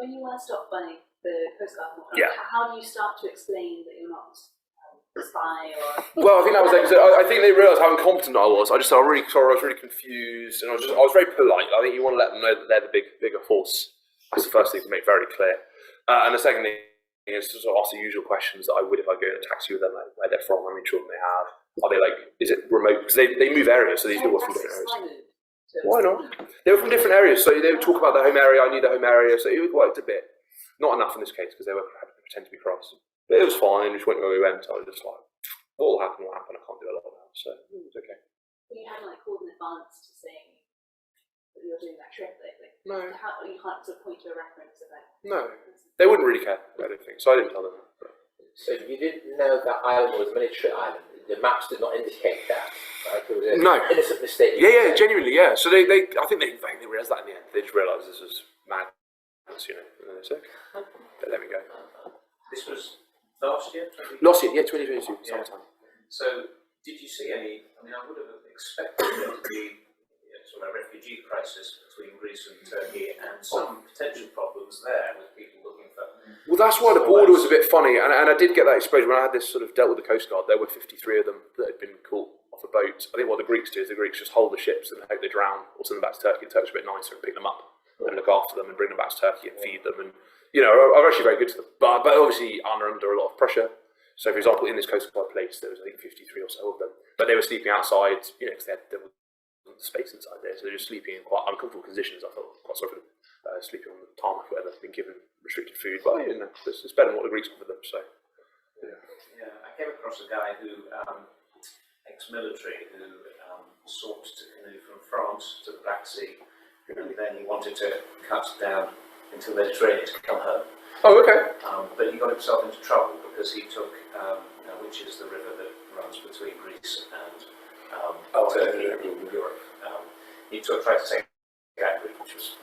When you were stopped by the Coast Guard, Yeah. how do you start to explain that you're not a spy or? well, I think that was it. I think they realised how incompetent I was. I just said, I'm really sorry. I was really confused, and I was very polite. I think you want to let them know that they're the bigger force. That's the first thing to make very clear. And the second thing is to sort of ask the usual questions that I would if I go in a taxi with them, like where they're from, how many children they have. Are they like? Is it remote? Because they move areas, so these people are from different areas. Why not? They were from different areas, so they would talk about their home area. I knew their home area, so it worked a bit. Not enough in this case because they were had to pretend to be cross, but it was fine. We just went where we went. I was just like, what will happen? What happened? I can't do a lot now, so it was okay. You hadn't called in advance to say that you're doing that trip. No. You can't sort of point to a reference of that. No, they wouldn't really care. I don't think so. I didn't tell them that. So you didn't know that island was a military island. the maps did not indicate that, right? It was an No. innocent mistake. Yeah, genuinely, yeah. So they I think they realised that in the end. They just realised this was madness, you know. And then they said, but there we go. This was last year? Last year, yeah, 2022, Yeah. summertime. So, did you see any? I mean, I would have expected there to be sort of a refugee crisis between Greece and Turkey, and some potential problems there with people looking for. Well, that's why the border was a bit funny, and I did get that exposure when I had this sort of dealt with the Coast Guard. There were 53 of them that had been caught off a boat. I think what the Greeks do is the Greeks just hold the ships and hope they drown, or send them back to Turkey. The Turks are a bit nicer and pick them up and look after them and bring them back to Turkey and feed them, and you know, are actually very good to them. But obviously under a lot of pressure. So, for example, in this Coast Guard place, there was I think 53 or so of them, but they were sleeping outside, you know, because there wasn't space inside there, so they're just sleeping in quite uncomfortable conditions. I felt quite sorry for them, sleeping on the tarmac, where they've been given restricted food. But you know, it's better than what the Greeks offered them. So, Yeah, I came across a guy who, ex-military, who sought to canoe from France to the Black Sea, and then he wanted to cut down into the Mediterranean to come home. oh, okay. But he got himself into trouble because he took, which is the river that runs between Greece and Turkey in Europe. He tried to take that route, which was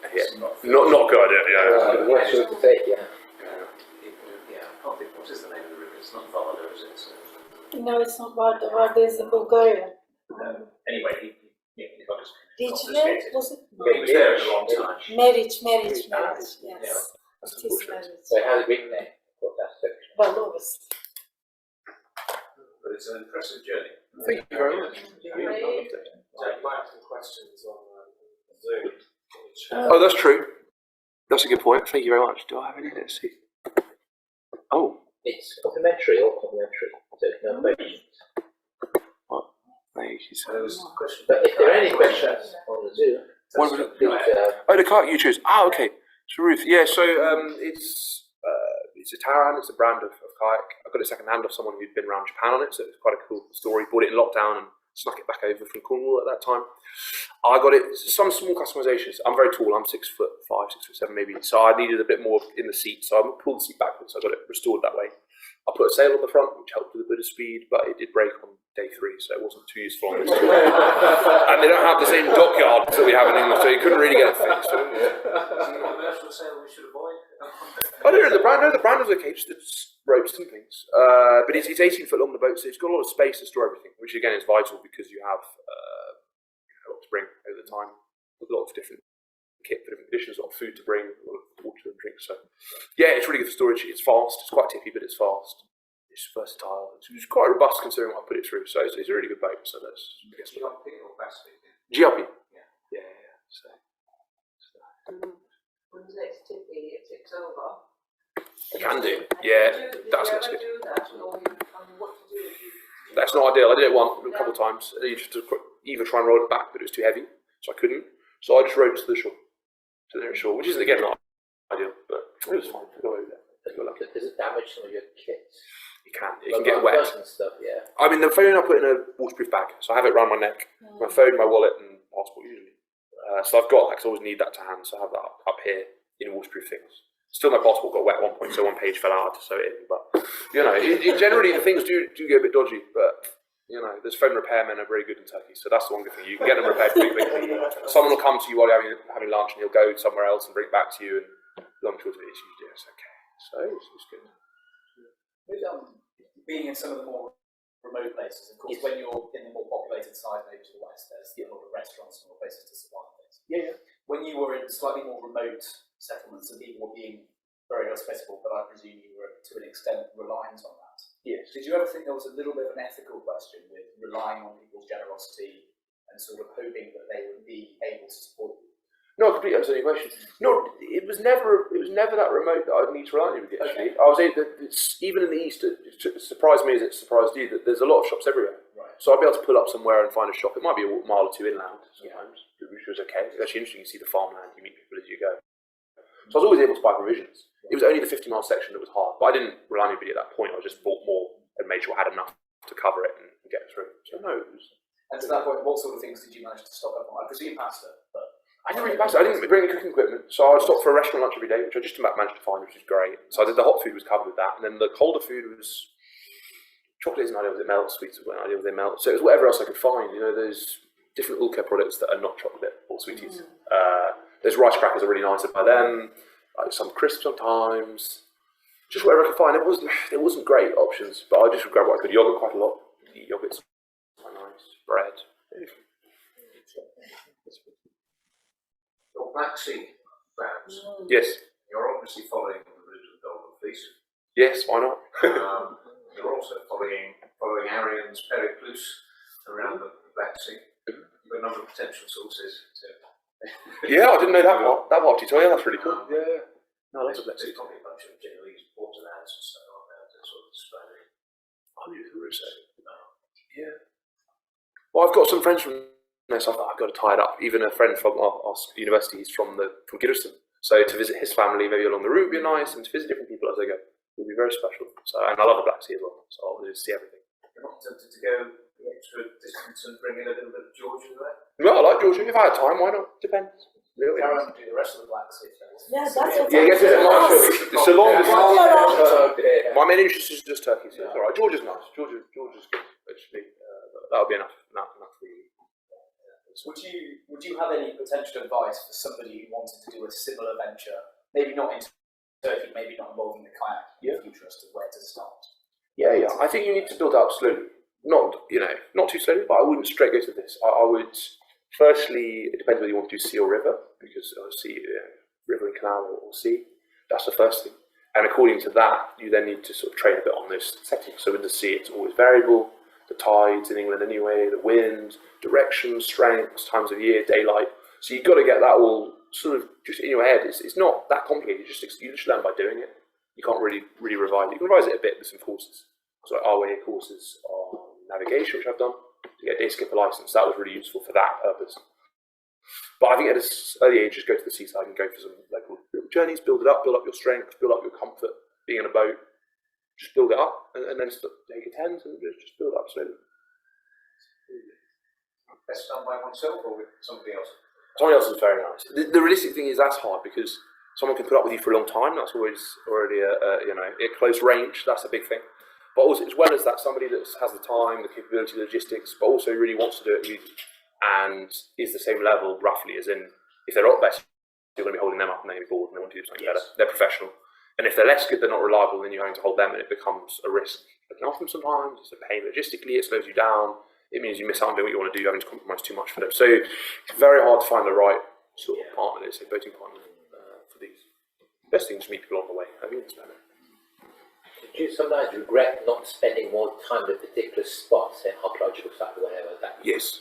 Not good idea. Yeah. Worst route to take, yeah. I can't think, what is the name of the river? It's not Varda, is it? No, it's not Varda. Varda is in Bulgaria. Anyway, he got his Dicle, confiscated. was it? He was there at the wrong time. Marriage, yes. Yeah. It is marriage. So it has a Greek name, for that section. Balovas. But it's an impressive journey. Thank you very much. I'd like some questions on Zoom. Oh, that's true. That's a good point. Thank you very much. Do I have any? Let's see. Oh, It's complimentary, all complimentary, so no questions. thank you so There much. was a question. But if there are any questions on the Zoom, What was it? please, Oh, the kayak you choose. Ah, okay. So Ruth, yeah. So it's a Taran. It's a brand of kayak. I got it second hand off someone who'd been around Japan on it, so it was quite a cool story. Bought it in lockdown and snuck it back over from Cornwall at that time. I got it some small customizations. I'm very tall. I'm 6'5", 6'7" maybe. So I needed a bit more in the seat. So I pulled the seat backwards. So I got it restored that way. I put a sail on the front, which helped with a bit of speed, but it did break on day 3, so it wasn't too useful on this tour. And they don't have the same dockyard that we have in England, so you couldn't really get it fixed. Commercial sale we should avoid. I don't know, the brand was okay, just it's ropes and things. But it's 18 foot long, the boat, so it's got a lot of space to store everything, which again is vital because you have a lot to bring over the time, with a lot of different kit for different conditions, a lot of food to bring, a lot of water and drink. So yeah, it's really good for storage. It's fast, it's quite tippy, but it's fast. It's versatile. It's quite robust considering what I put it through. So it's a really good boat. So that's GRP or Basket? GRP. Yeah. So. When it's tippy, it tips over. Can do. Yeah, that's Did what's you good. ever do that, or what to do if you? That's not ideal. I did it a couple of times. You just either try and roll it back, but it was too heavy, so I couldn't. So I just rode to the shore, to the nearest shore, which is again not ideal, but it was fine. Go over there. does it damage some of your kit? It can get wet. And stuff, yeah. I mean, the phone I put in a waterproof bag, so I have it around my neck. My phone, my wallet, and passport usually. So I've got that because I always need that to hand. So I have that up here in waterproof things. Still, my passport got wet at one point, so one page fell out to sew it in. But you know, generally the things do get a bit dodgy. But you know, there's phone repairmen are very good in Turkey, so that's the one good thing. You can get them repaired pretty quickly. Someone will come to you while you're having lunch, and he'll go somewhere else and bring it back to you. And long short of it is usually it's okay. So it's good. With being in some of the more remote places, of course, when you're in the more populated side, maybe to the west, there's a lot of restaurants and more places to supply things. Yeah. When you were in slightly more remote settlements and people were being very hospitable, but I presume you were to an extent reliant on that. Yes. Did you ever think there was a little bit of an ethical question with relying on people's generosity and sort of hoping that they would be able to support you? No, I completely understand your question. No, it was never that remote that I'd need to rely on you. Actually, I was able to, even in the east, it surprised me as it surprised you that there's a lot of shops everywhere. Right. So I'd be able to pull up somewhere and find a shop. It might be a mile or two inland sometimes, which was okay. It's actually interesting. You see the farmland, you meet people as you go. So I was always able to buy provisions. It was only the 50-mile section that was hard, but I didn't rely on anybody at that point. I just bought more and made sure I had enough to cover it and get through. So no, it was. And to that point, what sort of things did you manage to stock up on? I presume pasta, but I didn't really pass it. I didn't bring any cooking equipment, so I would stop for a restaurant lunch every day, which I just about managed to find, which was great. So I did the hot food was covered with that, and then the colder food was chocolate isn't ideal, they melt. Sweets weren't ideal, they melt. So it was whatever else I could find. You know, there's different oil care products that are not chocolate or sweeties. Those rice crackers are really nice to buy them. Like some crisps sometimes. Just whatever I could find. There wasn't great options, but I just would grab what I could. Yogurt quite a lot. Eat yogurt's quite nice. Bread. Your Black Sea plans, Yes. you're obviously following the route of the Golden Fleece. Yes, why not? You're also following Arian's Periclus around the Black Sea. You've got a number of potential sources to. Yeah, I didn't know that part. That part, you tell you, that's really cool. Yeah. No, lots of Black Sea. There's probably a bunch of Genoese waterlands and stuff like that to sort of display. 100%. Yeah. Well, I've got some friends from there, so I thought I've got to tie it up. Even a friend from our university, he's from Giresun. So to visit his family, maybe along the route, would be nice, and to visit different people as I go would be very special. So, and I love the Black Sea as well, so I'll just see everything. You're not tempted to go the extra distance and bring in a little bit of Georgia there? No, I like Georgia. If I had time, why not? Depends. Karen do the rest of the Black Sea. Yeah, that's what Yeah, yes, it's a nice. It's a long Yeah. My main interest is just Turkey, so it's alright. Georgia's nice. Georgia's good, actually. That'll be enough for you. Would you have any potential advice for somebody who wanted to do a similar venture, maybe not in Turkey, maybe not involving the kayak in the future, as to where to start? Yeah. I think you need to build up slowly. Not too slowly, but I wouldn't straight go to this. I would, firstly, it depends whether you want to do sea or river, because obviously, river and canal or sea, that's the first thing. And according to that, you then need to sort of train a bit on those settings. So in the sea, it's always variable. The tides in England anyway, the wind, direction, strengths, times of year, daylight. So you've got to get that all sort of just in your head. It's not that complicated. You just learn by doing it. You can't really revise it. You can revise it a bit with some courses. So like our way courses on navigation, which I've done to get a day skipper license. That was really useful for that purpose. But I think at an early age, just go to the seaside and go for some local journeys, build up your strength, build up your comfort, being in a boat. Just build it up and then take a tent and just build up slowly. Best done by oneself or with somebody else? Somebody else is very nice. The realistic thing is that's hard because someone can put up with you for a long time. That's always already at close range. That's a big thing. But also, as well as that, somebody that has the time, the capability, the logistics, but also really wants to do it with you and is the same level roughly as in if they're not best, you're going to be holding them up and they're going to be bored and they want to do something better. They're professional. And if they're less good, they're not reliable, then you're having to hold them and it becomes a risk. Looking after them sometimes, it's a pain logistically, it slows you down. It means you miss out on doing what you want to do, having to compromise too much for them. So it's very hard to find the right sort of partner, let's say boating partner for these. Best thing is to meet people on the way. I think it's better. Did you sometimes regret not spending more time at a particular spot, say archaeological site or whatever? Yes.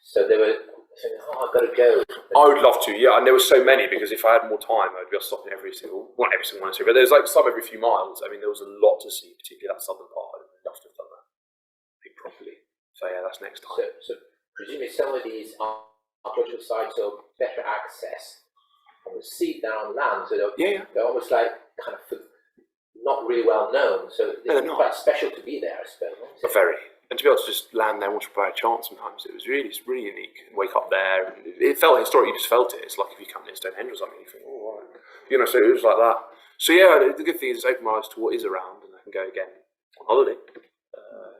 So they were saying, I've got to go. I would love to, yeah, and there were so many because if I had more time, I'd be able to stop in not every single one, but there's like some every few miles. I mean, there was a lot to see, particularly that southern part. I'd love to have done that properly. So yeah, that's next time. So presumably some of these archaeological sites are better access on the sea than on land, so they're almost like kind of not really well known. So it's quite special to be there, I suppose. Very. And to be able to just land there once you play a chance sometimes, it's really unique. Wake up there, and it felt historic, you just felt it. It's like if you come in Stonehenge or something, you think, oh, right. So it was like that. So yeah, the good thing is it's open my eyes to what is around, and I can go again on holiday.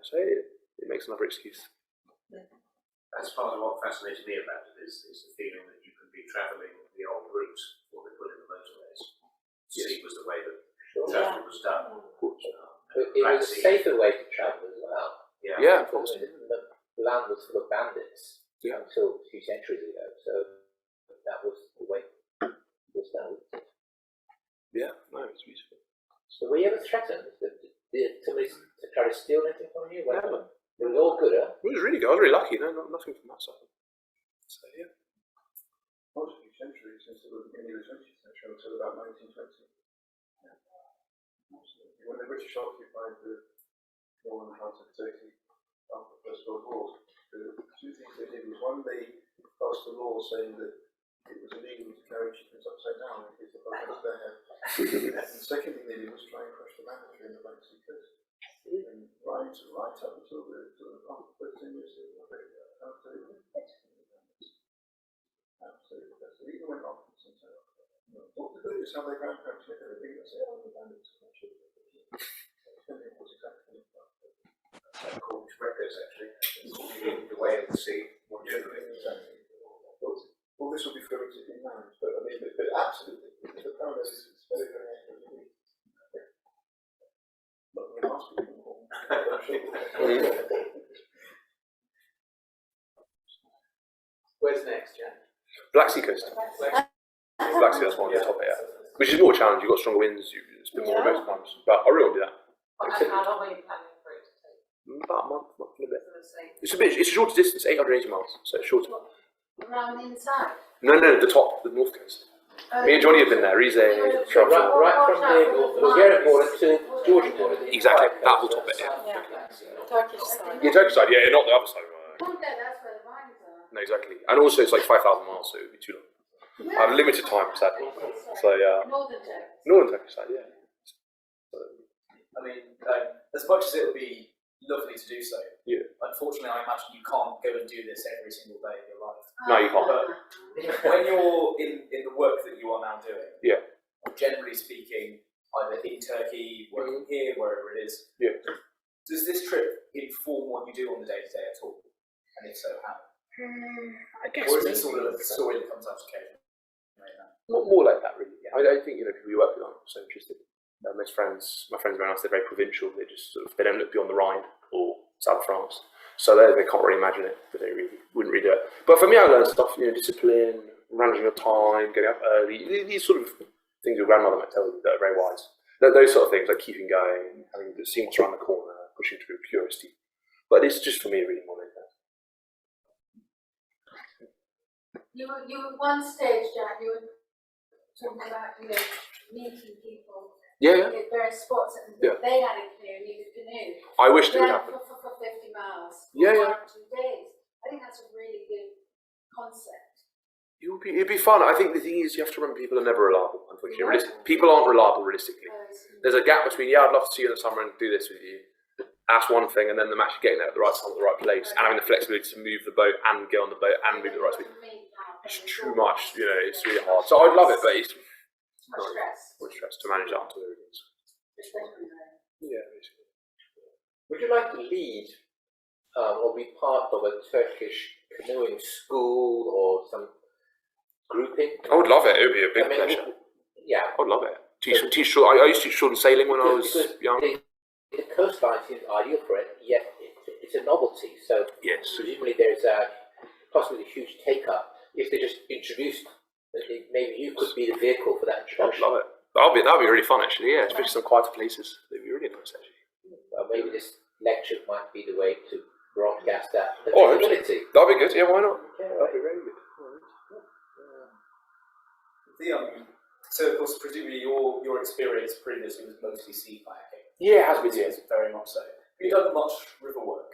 So it makes another excuse. That's part of what fascinates me about it is the feeling that you can be travelling the old route, what they put in the motorways. Sea was the way that travel was done. It was a safer way to travel as well. Yeah, of course. The land was full of bandits until a few centuries ago, so that was the way it was done. Yeah, no, it's beautiful. So were you ever threatened? Did somebody try to steal anything from you? Never. It was all good, huh? It was really good. I was really lucky. No, nothing from that side. So yeah. Most of the century since the beginning of the 20th century until about 1920. Yeah. When the British occupied the northern part of Turkey after the First World War, the two things they did was one, they passed a law saying that it was illegal to carry chickens upside down in case the boat was there. And the second thing they did was try and crush the mandatory in the Black Sea coast. And right up until the 13 years absolutely. So even went on sometimes. What the good is how their grandparents did everything. They say, oh, the bandits. Depending on what's exactly. according to records actually, the way of the sea more generally. All this will be fluid in marriage, but I mean, but absolutely, the parallel is very, very accurate. But we must be informed. Where's next, Jen? Black Sea coast. Black Sea, that's one on the top, yeah. Which is more challenging. You've got stronger winds. It's a bit more most times. But I really want to do that. How long are you planning for it to take? About a month and a bit. I was gonna say, It's a shorter distance, 880 miles, so it's shorter. around the inside? No, the top, the north coast. Me and Johnny have been there. He's a So right from the Bulgarian border to Georgian border. Exactly, that whole top bit, yeah. Yeah. Turkish side. Yeah, Turkish side, yeah, not the other side. Okay, that's where the vines are. No, exactly. And also, it's like 5,000 miles, so it would be too long. I have limited time, sadly. So, Northern Turkey. northern Turkish side, yeah. I mean, as much as it would be lovely to do so, Yeah. unfortunately, I imagine you can't go and do this every single day of your life. No, you can't. But when you're in the work that you are now doing, Yeah. generally speaking, either in Turkey, working here, wherever it is, Yeah. does this trip inform what you do on the day-to-day at all? And if so, how? I guess. Or is it sort of a story that comes up occasionally? More like that, really. Yeah. I think, people you work with aren't so interested. Most friends, my friends around us, they're very provincial. They just they don't look beyond the Rhine or South France. So they can't really imagine it, but they really wouldn't really do it. But for me, I learned stuff, discipline, managing your time, getting up early, these sort of things your grandmother might tell you that are very wise. Those sort of things, like keeping going, seeing what's around the corner, pushing through curiosity. But it's just for me really more like that. You were at one stage, Jack, you were talking about, meeting people. Yeah. At various spots, and Yeah. they had a canoe, and you could canoe. I wish it would Yeah, happen. for 50 miles. Yeah, for yeah. 1 or 2 days. I think that's a really good concept. It'd be fun. I think the thing is, you have to remember people are never reliable, unfortunately. People aren't reliable realistically. There's a gap between, I'd love to see you in the summer and do this with you. That's one thing, and then them actually getting there at the right time, at the right place, and having the flexibility to move the boat and get on the boat and move the right speed. It's too much, it's really hard. So I'd love it, but it's Much stress. much stress to manage that until it is. Yeah, basically. Would you like to lead or be part of a Turkish canoeing school or some grouping? I would love it. It would be a big pleasure. Yeah. I would love it. Teach I used to teach children sailing when I was Because young. The coastline seems ideal for it, yet it's a novelty. So Yes. presumably there's possibly a huge take-up. If they just introduced, maybe you could be the vehicle for that I'd introduction. love it. That'd be really fun, actually. Yeah, especially some quieter places. It'd be really nice, actually. Maybe this lecture might be the way to broadcast that Oh, availability. that'd be good. Yeah, why not? Yeah, That'd be very good. So, of course, presumably your experience previously was mostly sea kayaking. Yeah, it has been. Yes, very much so. Have you done much river work?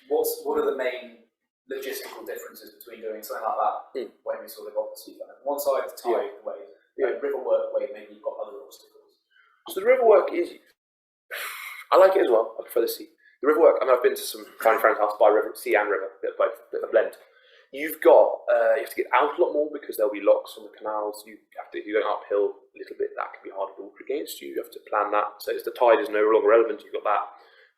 What are the main logistical differences between doing something like that when we sort of got the sea kayak? One side, the tide wave, river work wave, maybe you've got other obstacles. So the river work is, I like it as well. I prefer the sea. The river work, I've been to some friends' house by river, sea and river, bit of both, bit of a blend. You have to get out a lot more because there'll be locks on the canals. If you're going uphill a little bit, that can be harder to walk against you. You have to plan that. So if the tide is no longer relevant, you've got that.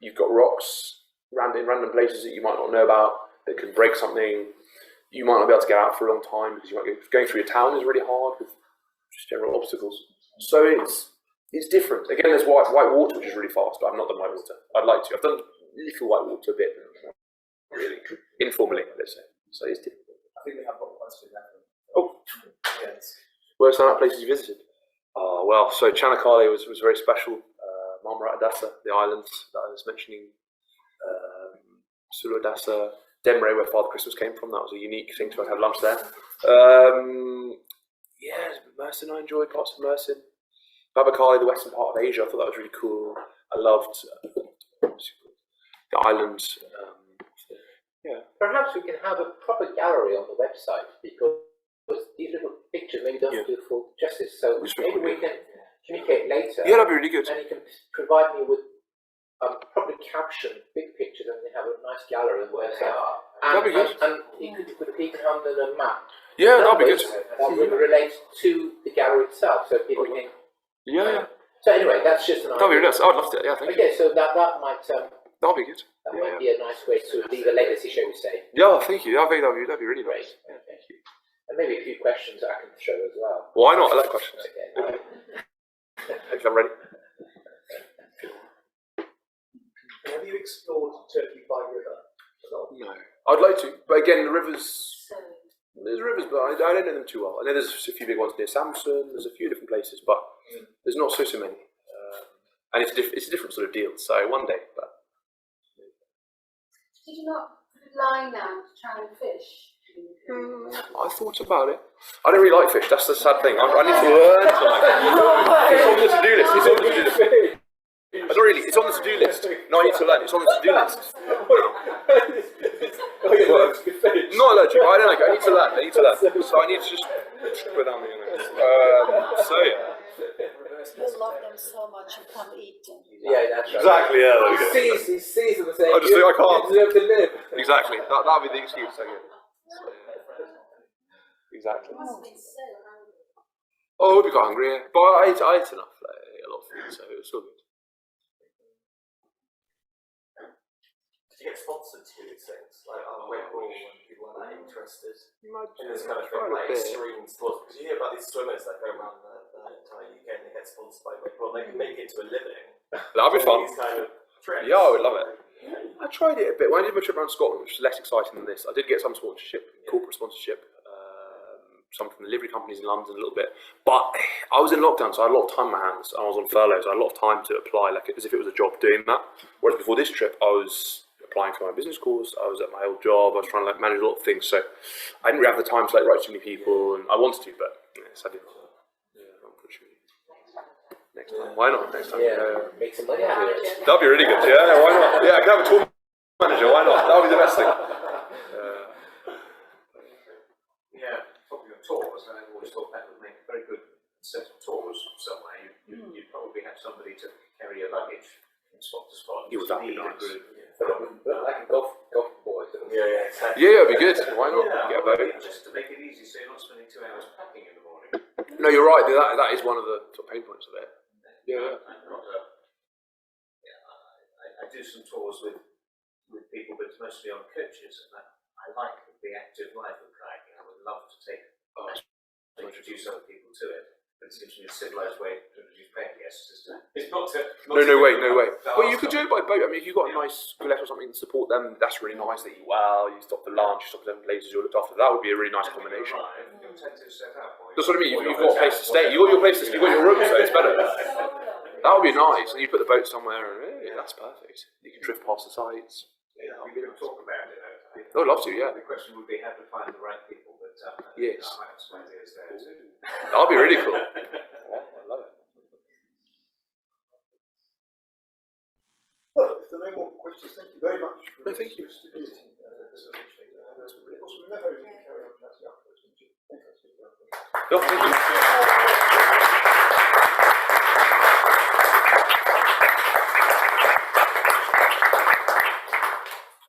You've got rocks in random places that you might not know about that can break something. You might not be able to get out for a long time because going through your town is really hard with just general obstacles. So it's different. Again, there's white water, which is really fast, but I've not done white water. I'd like to. I've done little white water a bit, really informally, let's say. So it's different. I think we have got a question there. Oh, Yes. where are some other places you visited? Oh, well, so Çanakkale was very special. Marmara Adası, the islands that I was mentioning. Sulu Adası, Demre, where Father Christmas came from. That was a unique thing to have had lunch there. Mersin, I enjoyed parts of Mersin. Babakali, the western part of Asia, I thought that was really cool. I loved the islands. Perhaps we can have a proper gallery on the website because these little pictures maybe don't do full justice. So maybe we can communicate later. Yeah, that'd be really good. And you can provide me with properly captioned big pictures, and we have a nice gallery on the website. That'd be good. And you could put a peek under the map. Yeah, that'd be good. That would relate to the gallery itself, so people can. Yeah. So anyway, that's just an idea. That'd be really nice. I'd love to. Yeah, thank you. Okay, so that might That'll be good. That might be a nice way to leave a legacy, shall we say. Yeah, thank you. That'd be really Great. nice. Okay. And maybe a few questions I can throw as well. Why not? I like questions. Okay. Okay, I'm ready. Have you explored Turkey by river? No. I'd like to, but again, the rivers. There's rivers, but I don't know them too well. I know there's a few big ones near Samsun. There's a few different places, but there's not so many. And it's a different sort of deal. So one day, but. Did you not put a line down to try and fish? I thought about it. I don't really like fish. That's the sad thing. I need to learn to like it. It's on the to-do list. It's on the to-do list. I don't really. It's on the to-do list. No, I need to learn. It's on the to-do list. Not allergic. I don't like it. I need to learn. So I need to just put down the so yeah. You love them so much, you can't eat them. Yeah, that's right. Exactly. Yeah. There we go. He sees them and says, I just think I can't. You deserve to live. Exactly. That'll be the excuse. So, yeah. Exactly. Must have been so hungry. Oh, we got hungry. Yeah. But I ate enough. Like, a lot of food, so it was all good. Did you get sponsored to do these things? Like Red Bull when people are that interested in this kind of thing, like extreme sports? Because you hear about these swimmers that go around the entire UK and they get sponsored by Red Bull, they can make it to a living. That'd be fun. These kind of trips. Yeah, I would love it. I tried it a bit. When I did my trip around Scotland, which was less exciting than this, I did get some sponsorship, corporate sponsorship, some from the livery companies in London a little bit. But I was in lockdown, so I had a lot of time on my hands. I was on furlough, so I had a lot of time to apply, like as if it was a job doing that. Whereas before this trip, I was applying for my business course, I was at my old job, I was trying to like manage a lot of things, so I didn't really have the time to like write to many people, and I wanted to, but yes, I didn't. Yeah, unfortunately. Next time. Why not? Next time. Yeah, make some money out of it. That'd be really good. Yeah, why not? Yeah, I can have a tour manager. Why not? That would be the best thing. Yeah, talking of tours, I always thought that would make a very good set of tours somewhere. You'd probably have somebody to carry your luggage from spot to spot. Yeah, that'd be Need a nice. group. Like a golf boy. Yeah, exactly. Yeah, it'd be good. Why not? Yeah, Get a boat. just to make it easy, so you're not spending 2 hours packing in the morning. No, you're right. That is one of the sort of pain points of it. Yeah. I do some tours with people, but it's mostly on coaches, and I like the active life of kayaking. I would love to introduce other people to it, but it seems to be a civilized way to introduce paying guests. It's not to. No way. Well, you could do it by boat. I mean, if you've got a nice collector or something to support them, that's really nice. They eat well, you stop for lunch, you stop for them places you're looked after. That would be a really nice combination. That's what I mean. You've got a place to stay. You've got your place to stay. You've got your room, so it's better. That would be nice. And you put the boat somewhere, and hey, that's perfect. You can drift past the sides. Yeah, we can talk about it. I'd love to. Yeah. The question would be how to find the right people, but Yes. I might have some ideas there too. That'd be really cool. Yeah, I love it. Well, if there are no more questions, thank you very much. No, thank you. Stability. We'll never carry on chatting afterwards. No, thank you.